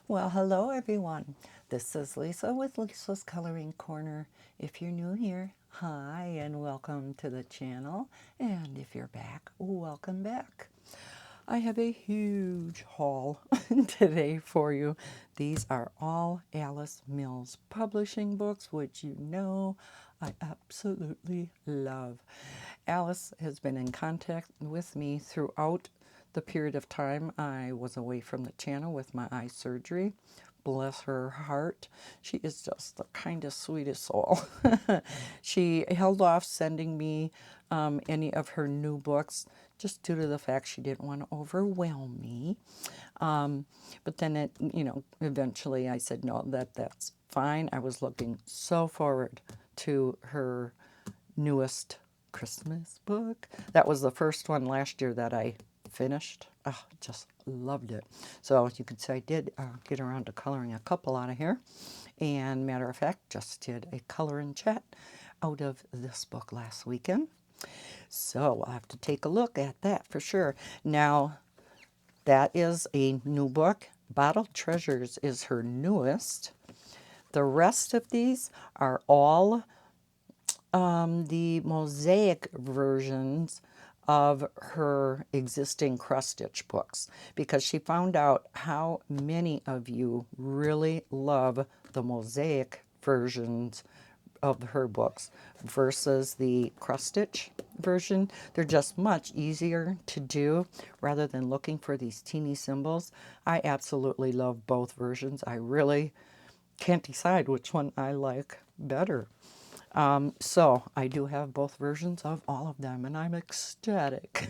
Well, hello everyone. This is Lisa with Lisa's Coloring Corner. If you're new here, hi and welcome to the channel. And if you're back, welcome back. I have a huge haul today for you. These are all Alice Mills publishing books, which you know I absolutely love. Alice has been in contact with me throughout the period of time I was away from the channel with my eye surgery. Bless her heart. She is just the kindest, sweetest soul. She held off sending me any of her new books just due to the fact she didn't want to overwhelm me. But then eventually I said, no, that's fine. I was looking so forward to her newest Christmas book. That was the first one last year that I finished. Oh, just loved it. So you could say I did get around to coloring a couple out of here. And matter of fact, just did a color and chat out of this book last weekend. So I'll have to take a look at that for sure. Now, that is a new book. Bottled Treasures is her newest. The rest of these are all the mosaic versions of her existing cross-stitch books, because she found out how many of you really love the mosaic versions of her books versus the cross-stitch version. They're just much easier to do rather than looking for these teeny symbols. I absolutely love both versions. I really can't decide which one I like better. So I do have both versions of all of them, and I'm ecstatic.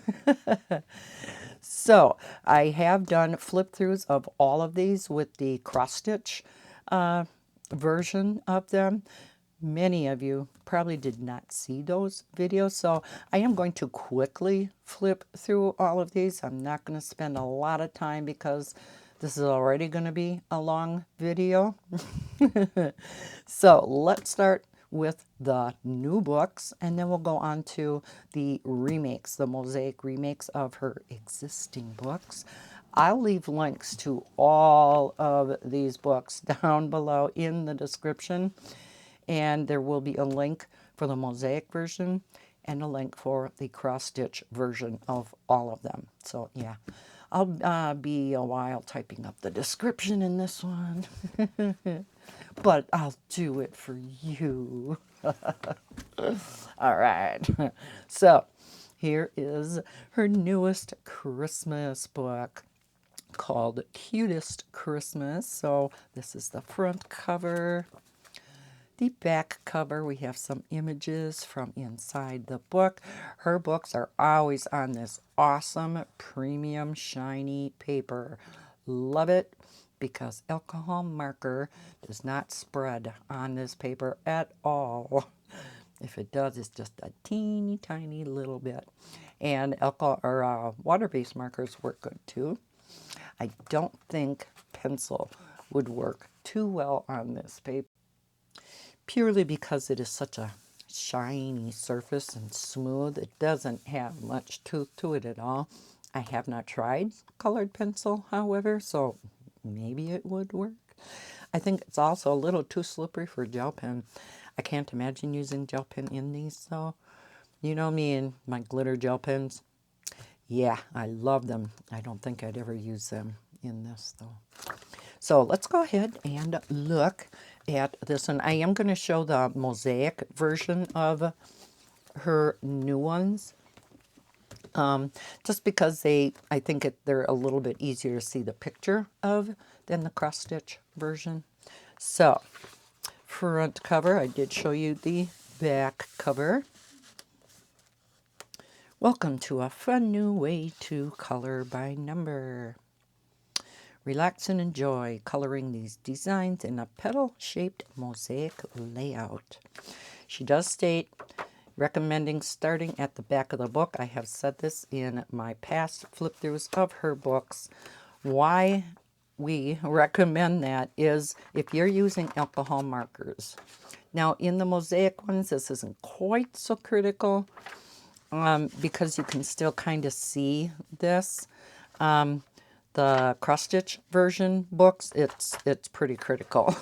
So I have done flip throughs of all of these with the cross stitch version of them. Many of you probably did not see those videos, so I am going to quickly flip through all of these. I'm not going to spend a lot of time because this is already going to be a long video. So let's start with the new books, and then we'll go on to the remakes, the mosaic remakes of her existing books. I'll leave links to all of these books down below in the description, and there will be a link for the mosaic version and a link for the cross-stitch version of all of them. So yeah, I'll be a while typing up the description in this one. But I'll do it for you. All right. So here is her newest Christmas book called Cutest Christmas. So this is the front cover. The back cover, we have some images from inside the book. Her books are always on this awesome premium shiny paper. Love it because alcohol marker does not spread on this paper at all. If it does, it's just a teeny tiny little bit. And alcohol or water-based markers work good too. I don't think pencil would work too well on this paper, purely because it is such a shiny surface and smooth. It doesn't have much tooth to it at all. I have not tried colored pencil, however, so maybe it would work. I think it's also a little too slippery for gel pen. I can't imagine using gel pen in these, though. You know me and my glitter gel pens. Yeah, I love them. I don't think I'd ever use them in this, though. So let's go ahead and look at this one. I am going to show the mosaic version of her new ones, just because I think they're a little bit easier to see the picture of than the cross-stitch version. So front cover, I did show you the back cover. Welcome to a fun new way to color by number. Relax and enjoy coloring these designs in a petal-shaped mosaic layout. She does state, recommending starting at the back of the book. I have said this in my past flip-throughs of her books. Why we recommend that is if you're using alcohol markers. Now, in the mosaic ones, this isn't quite so critical because you can still kind of see this. the cross-stitch version books, it's pretty critical.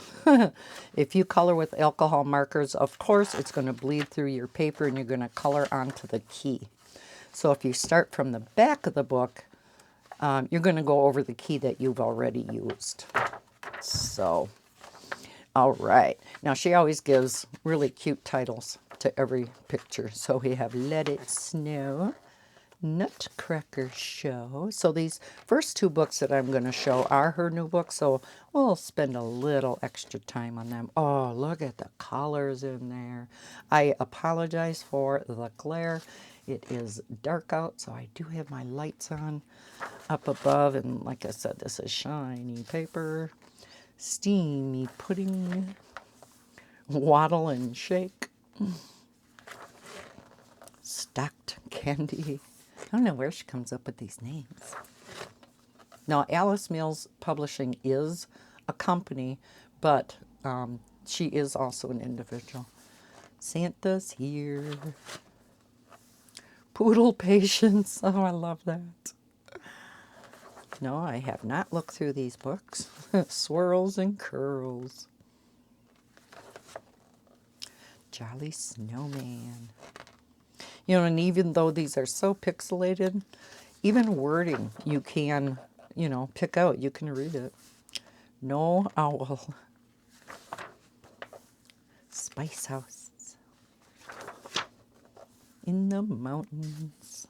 If you color with alcohol markers, of course, it's going to bleed through your paper and you're going to color onto the key. So if you start from the back of the book, you're going to go over the key that you've already used. So, all right. Now, she always gives really cute titles to every picture. So we have Let It Snow, Nutcracker Show. So these first two books that I'm going to show are her new books, so we'll spend a little extra time on them. Oh, look at the colors in there. I apologize for the glare. It is dark out, so I do have my lights on up above, and like I said, this is shiny paper, steamy pudding, waddle and shake, stocked candy. I don't know where she comes up with these names. Now, Alice Mills Publishing is a company, but she is also an individual. Santa's here. Poodle Patience. Oh, I love that. No, I have not looked through these books. Swirls and Curls. Jolly Snowman. You know, and even though these are so pixelated, even wording you can, you know, pick out. You can read it. No Owl. Spice House. In the Mountains.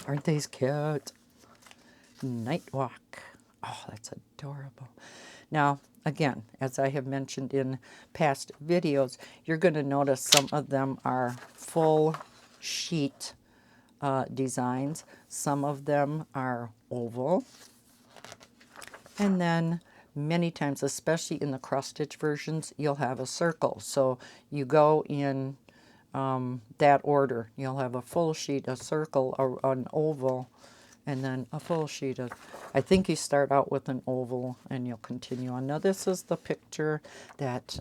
Aren't these cute? Night Walk. Oh, that's adorable. Now, again, as I have mentioned in past videos, you're going to notice some of them are full sheet designs. Some of them are oval. And then many times, especially in the cross-stitch versions, you'll have a circle. So you go in that order. You'll have a full sheet, a circle, an oval, and then a full sheet of, I think you start out with an oval and you'll continue on. Now this is the picture that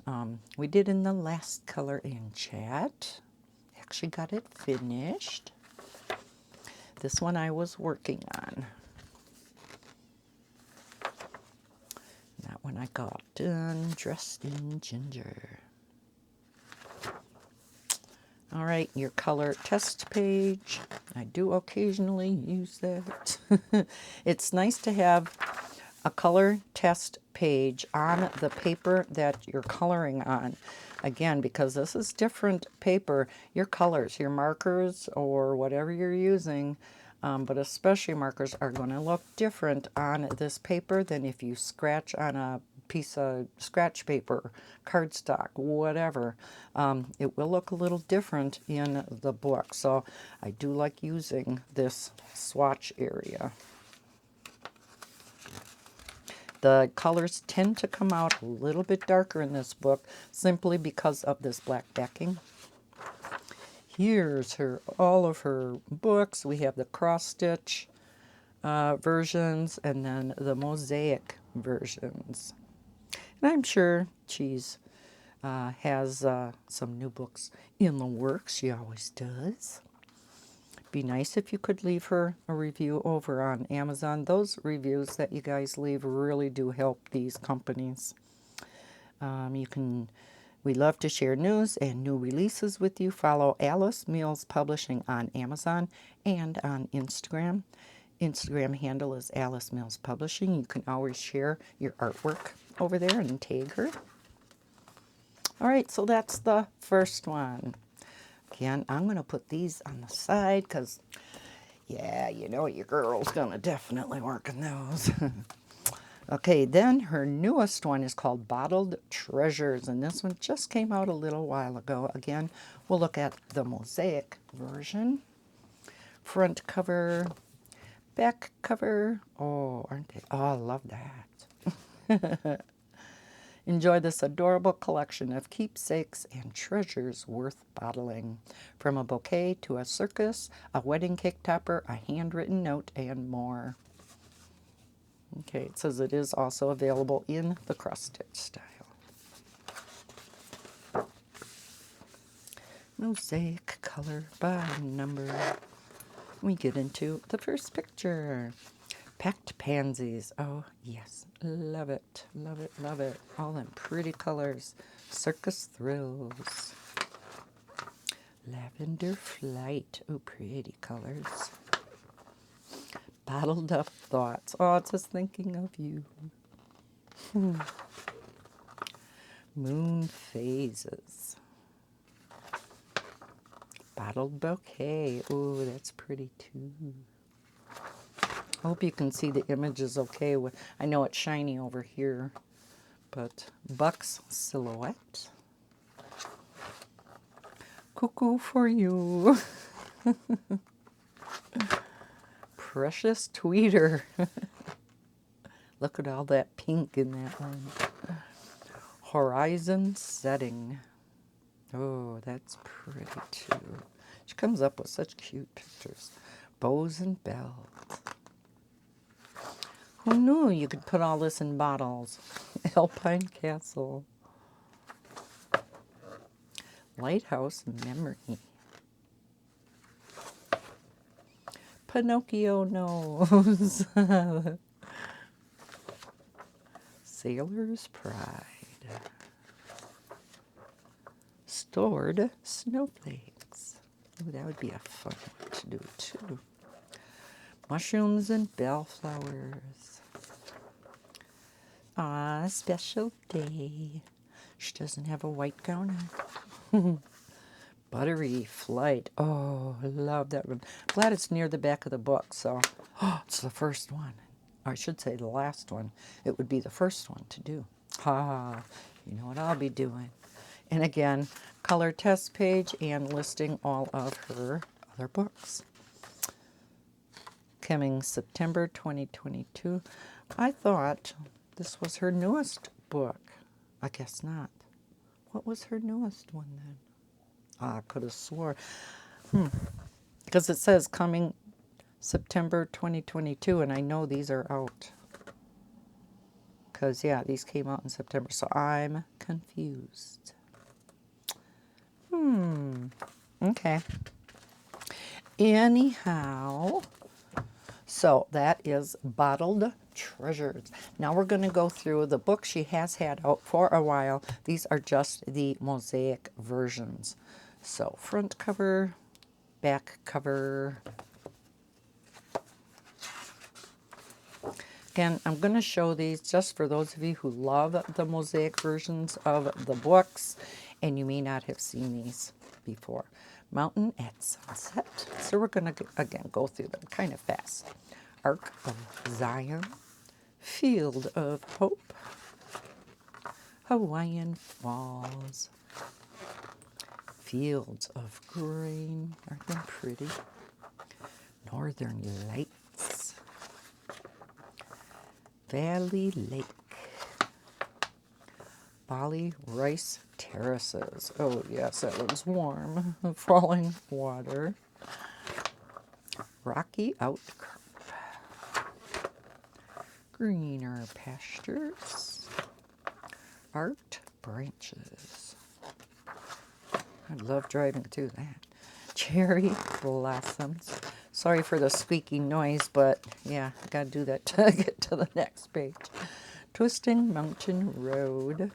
we did in the last color in chat. Actually got it finished. This one I was working on. That one I got done, dressed in ginger. All right, your color test page. I do occasionally use that. It's nice to have a color test page on the paper that you're coloring on. Again, because this is different paper, your colors, your markers, or whatever you're using, but especially markers, are going to look different on this paper than if you scratch on a piece of scratch paper, cardstock, whatever. It will look a little different in the book. So I do like using this swatch area. The colors tend to come out a little bit darker in this book simply because of this black backing. Here's all of her books. We have the cross-stitch versions and then the mosaic versions. And I'm sure she's has some new books in the works. She always does. Be nice if you could leave her a review over on Amazon. Those reviews that you guys leave really do help these companies. We love to share news and new releases with you. Follow Alice Mills Publishing on Amazon and on Instagram. Instagram handle is Alice Mills Publishing. You can always share your artwork over there and tag her. All right, so that's the first one. Again, I'm going to put these on the side because, yeah, you know your girl's going to definitely work on those. Okay, then her newest one is called Bottled Treasures, and this one just came out a little while ago. Again, we'll look at the mosaic version. Front cover, back cover. Oh, aren't they? Oh, I love that. Enjoy this adorable collection of keepsakes and treasures worth bottling. From a bouquet to a circus, a wedding cake topper, a handwritten note, and more. Okay, it says it is also available in the cross-stitch style. Mosaic color by number. We get into the first picture. Packed pansies. Oh, yes. Love it. Love it. Love it. All them pretty colors. Circus thrills. Lavender flight. Oh, pretty colors. Bottled up thoughts. Oh, just thinking of you. Moon phases. Bottled bouquet. Oh, that's pretty too. Hope you can see the images okay. I know it's shiny over here, but Buck's silhouette. Cuckoo for you. Precious tweeter. Look at all that pink in that one. Horizon setting. Oh, that's pretty too. She comes up with such cute pictures. Bows and bells. Who knew you could put all this in bottles? Alpine Castle. Lighthouse Memory. Pinocchio nose. Sailor's Pride. Stored snowflakes. Oh, that would be a fun one to do too. Mushrooms and bellflowers. Ah, special day. She doesn't have a white gown on. Buttery flight. Oh, I love that one. Glad it's near the back of the book, so it's the first one. Or I should say the last one. It would be the first one to do. You know what I'll be doing. And again, color test page and listing all of her other books. Coming September 2022. I thought this was her newest book. I guess not. What was her newest one then? I could have swore. Because it says coming September 2022, and I know these are out. Because, yeah, these came out in September, so I'm confused. Okay. Anyhow, so that is Bottled Treasures. Now we're going to go through the books she has had out for a while. These are just the mosaic versions. So front cover, back cover. Again, I'm going to show these just for those of you who love the mosaic versions of the books, and you may not have seen these before. Mountain at Sunset. So we're going to, again, go through them kind of fast. Ark of Zion. Field of Hope. Hawaiian Falls. Fields of Grain. Aren't they pretty? Northern Lights. Valley Lake. Bali Rice Terraces. Oh, yes, that looks warm. Falling water. Rocky Outcrop. Greener Pastures. Art Branches. I love driving through that. Cherry Blossoms. Sorry for the squeaky noise, but yeah, I gotta do that to get to the next page. Twisting Mountain Road.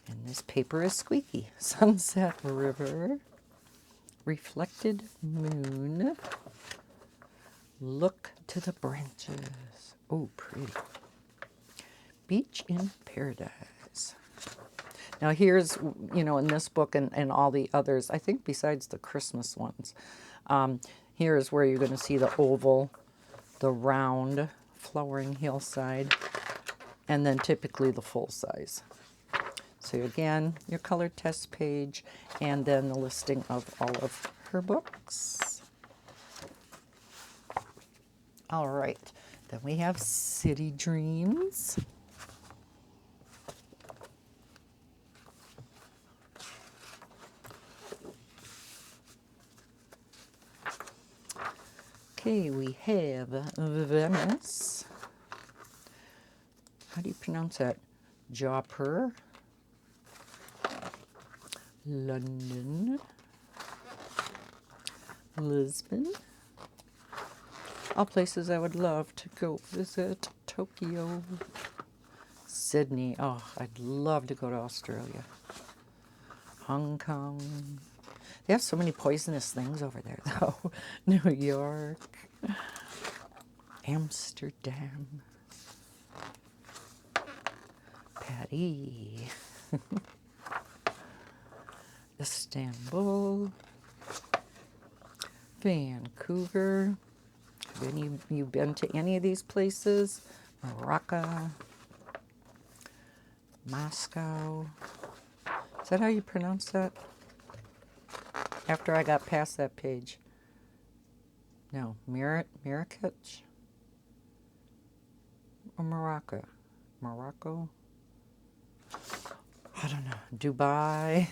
And this paper is squeaky. Sunset River. Reflected Moon. Look to the Branches. Oh, pretty. Beach in Paradise. Now here's, you know, in this book and all the others, I think besides the Christmas ones, here's where you're going to see the oval, the round, flowering hillside, and then typically the full size. So again, your color test page, and then the listing of all of her books. All right, then we have City Dreams. Okay, we have Venice. How do you pronounce that? Jaipur. London. Lisbon. All places I would love to go visit. Tokyo, Sydney. Oh, I'd love to go to Australia. Hong Kong. They have so many poisonous things over there, though. New York. Amsterdam. Paris. Istanbul. Vancouver. Have any of you been to any of these places? Morocco. Moscow. Is that how you pronounce that? After I got past that page. No, Marrakech? Or Morocco? Morocco? I don't know. Dubai.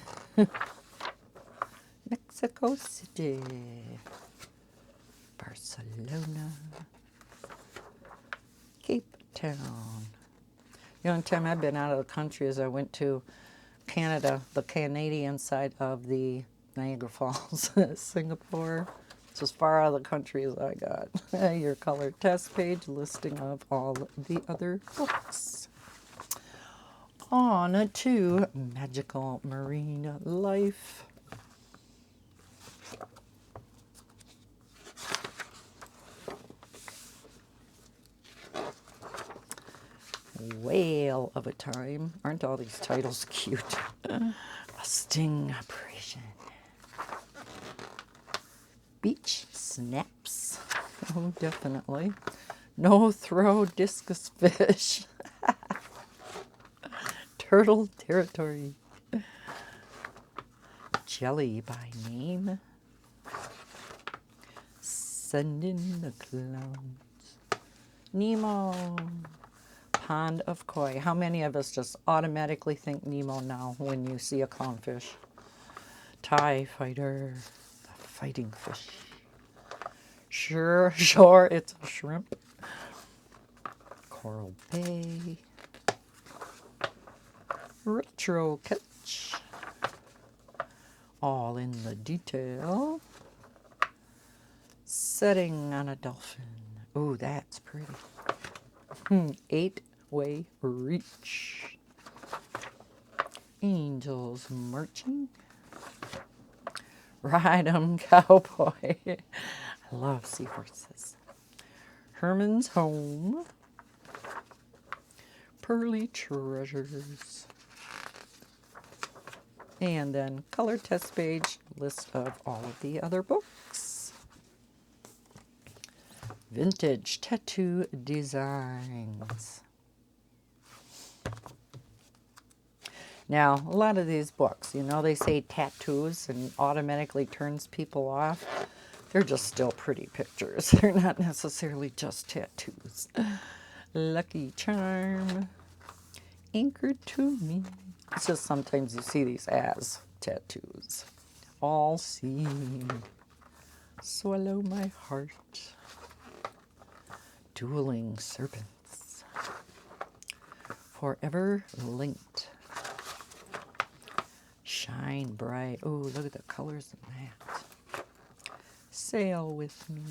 Mexico City. Barcelona. Cape Town. The only time I've been out of the country is I went to Canada, the Canadian side of the Niagara Falls, Singapore. It's as far out of the country as I got. Your color test page, listing of all the other books. On to Magical Marine Life. Whale of a Time. Aren't all these titles cute? A Sting Operation. Beach Snaps. Oh, definitely. No Throw Discus Fish. Turtle Territory. Jelly by Name. Send in the Clowns. Nemo. Pond of Koi. How many of us just automatically think Nemo now when you see a clownfish? TIE Fighter. The Fighting Fish. Sure, it's a shrimp. Coral Bay. Retro Catch. All in the Detail. Setting on a Dolphin. Ooh, that's pretty. 8-Way Reach. Angels Marching. Ride 'em Cowboy. I love seahorses. Herman's Home. Pearly Treasures. And then color test page, list of all of the other books. Vintage Tattoo Designs. Now, a lot of these books, you know, they say tattoos and automatically turns people off. They're just still pretty pictures. They're not necessarily just tattoos. Lucky Charm. Anchored to Me. It's just sometimes you see these as tattoos. All Seen. Swallow My Heart. Dueling Serpents. Forever Linked. Shine Bright. Oh, look at the colors in that. Sail With Me.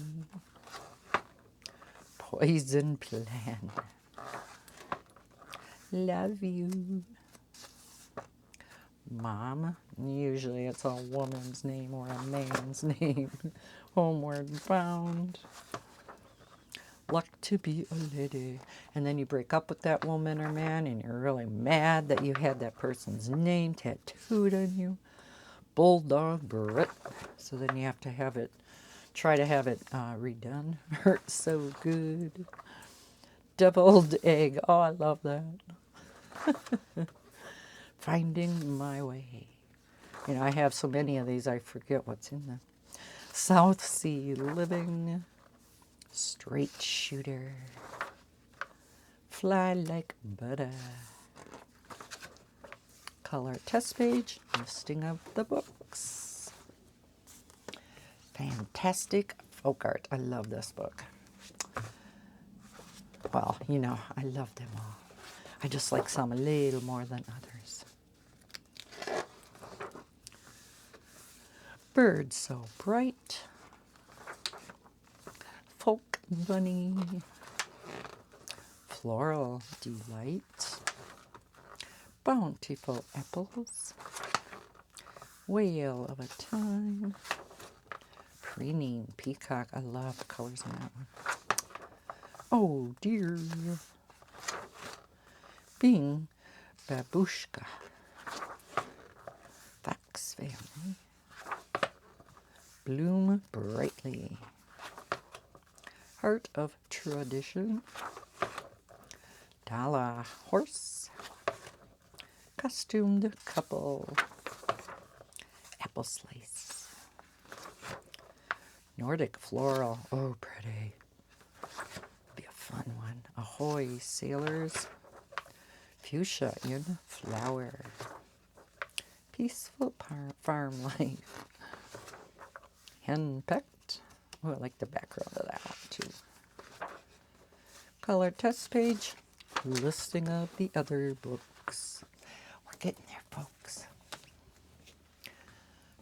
Poison Plan. Love You. Mom. Usually it's a woman's name or a man's name. Homeward Bound. Luck to Be a Lady. And then you break up with that woman or man and you're really mad that you had that person's name tattooed on you. Bulldog Brit. So then you have to have it, try to have it redone. Hurt So Good. Deviled Egg. Oh, I love that. Finding My Way. You know, I have so many of these, I forget what's in them. South Sea Living. Straight Shooter. Fly Like Butter. Color test page, listing of the books. Fantastic Folk Art. I love this book. Well, you know, I love them all. I just like some a little more than others. Bird So Bright. Folk bunny, floral delight, bountiful apples, whale of a time, preening peacock. I love the colors in that one. Oh dear. Bing babushka, fox family, bloom brightly, heart of tradition, Dala horse, costumed couple, apple slice, Nordic floral. Oh, pretty. Be a fun one. Ahoy sailors, fuchsia in flower, peaceful farm life, henpecked. Oh, I like the background of that one too. Color test page, listing of the other books. We're getting there, folks.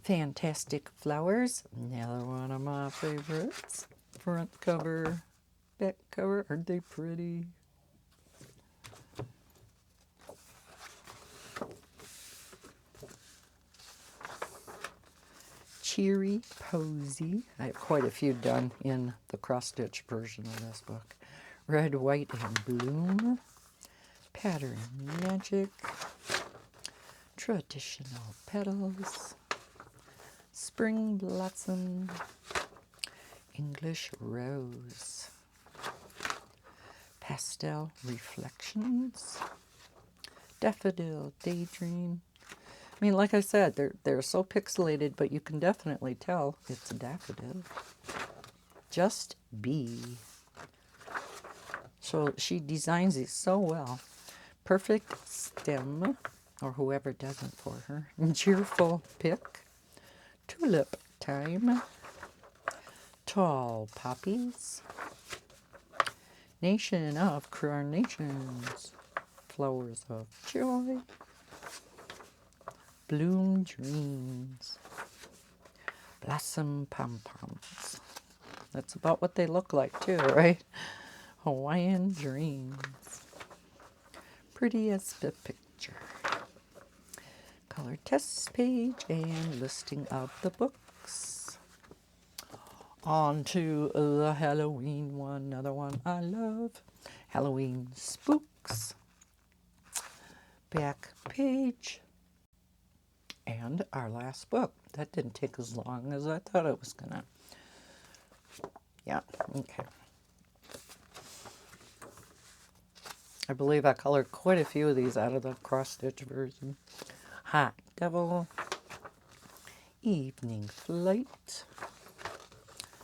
Fantastic Flowers, another one of my favorites. Front cover, back cover, aren't they pretty? Cheery Posy. I have quite a few done in the cross-stitch version of this book. Red, White, and Bloom. Pattern Magic. Traditional Petals. Spring Blossom. English Rose. Pastel Reflections. Daffodil Daydream. I mean, like I said, they're so pixelated, but you can definitely tell it's a daffodil. Just Be. So she designs these so well. Perfect stem, or whoever does it for her. Cheerful pick. Tulip time. Tall poppies. Nation of carnations. Flowers of joy. Bloom dreams. Blossom pom-poms. That's about what they look like too, right? Hawaiian dreams. Pretty as the picture. Color test page and listing of the books. On to the Halloween one, another one I love. Halloween Spooks. Back page. And our last book. That didn't take as long as I thought it was gonna. Yeah, okay. I believe I colored quite a few of these out of the cross-stitch version. Hot Devil. Evening Flight.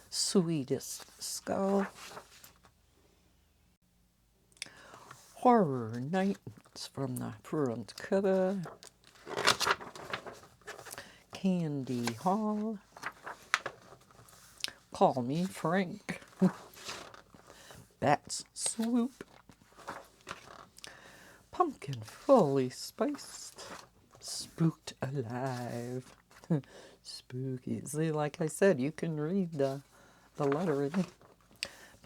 Sweetest Skull. Horror Nights from the front cover. Candy Hall. Call Me Frank. Bat's Swoop. Pumpkin Fully Spiced. Spooked Alive. Spooky. See, like I said, you can read the lettering.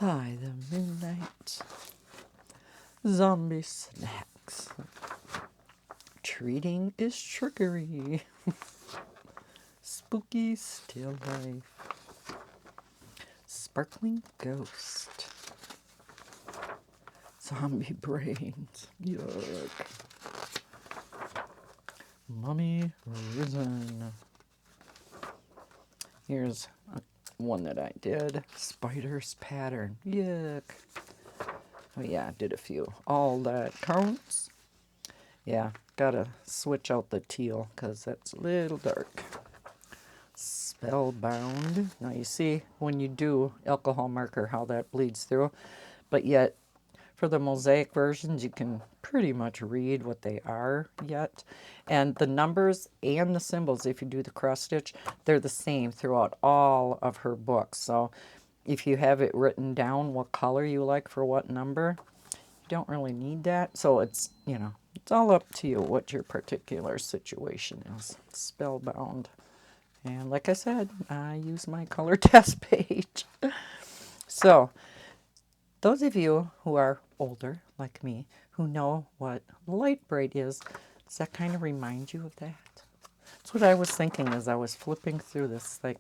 By the Midnight. Zombie Snacks. Treating is Trickery. Spooky Still Life. Sparkling Ghost. Zombie Brains. Yuck. Mummy Risen. Here's one that I did. Spider's Pattern. Yuck. Oh yeah, I did a few. All That Counts. Yeah, gotta switch out the teal because that's a little dark. Spellbound. Now you see when you do alcohol marker how that bleeds through, but yet for the mosaic versions you can pretty much read what they are yet. And the numbers and the symbols, if you do the cross stitch, they're the same throughout all of her books. So if you have it written down what color you like for what number, you don't really need that. So it's, you know, it's all up to you what your particular situation is. Spellbound. And like I said, I use my color test page. So Those of you who are older, like me, who know what light bright is, does that kind of remind you of that? That's what I was thinking as I was flipping through this. Like,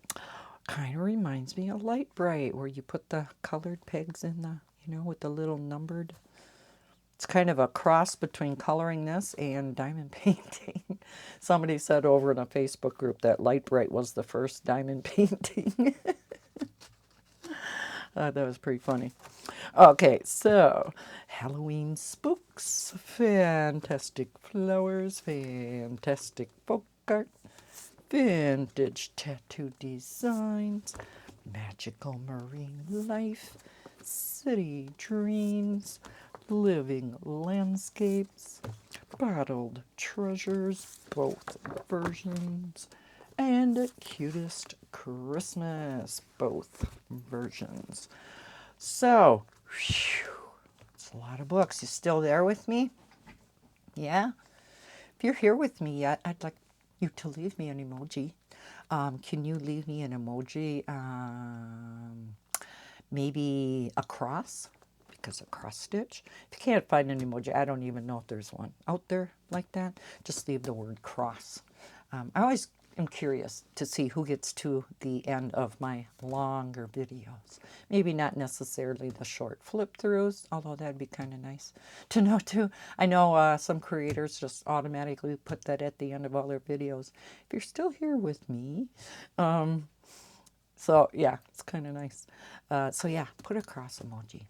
kind of reminds me of light bright, where you put the colored pegs in the, with the little numbered. It's kind of a cross between coloring this and diamond painting. Somebody said over in a Facebook group that light bright was the first diamond painting. That was pretty funny. Okay, so Halloween spooks, fantastic flowers, fantastic folk art, vintage tattoo designs, magical marine life, city dreams, living landscapes, bottled treasures, both versions, and cutest Christmas, both versions. So, whew, it's a lot of books. You still there with me? Yeah? If you're here with me yet, I'd like you to leave me an emoji. Can you leave me an emoji? Maybe a cross, because of cross stitch. If you can't find an emoji, I don't even know if there's one out there like that. Just leave the word cross. I always am curious to see who gets to the end of my longer videos. Maybe not necessarily the short flip throughs, although that'd be kind of nice to know too. I know some creators just automatically put that at the end of all their videos. If you're still here with me, so yeah, it's kind of nice. So yeah, put a cross emoji.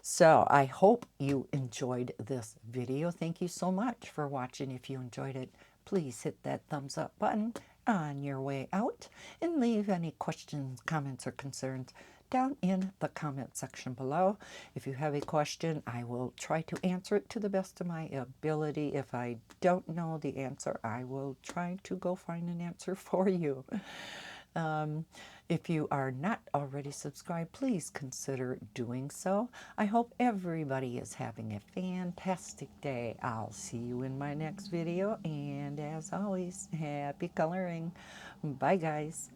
So I hope you enjoyed this video. Thank you so much for watching. If you enjoyed it, please hit that thumbs up button on your way out and leave any questions, comments, or concerns down in the comment section below. If you have a question, I will try to answer it to the best of my ability. If I don't know the answer, I will try to go find an answer for you. If you are not already subscribed, please consider doing so. I hope everybody is having a fantastic day. I'll see you in my next video, and as always, happy coloring. Bye, guys.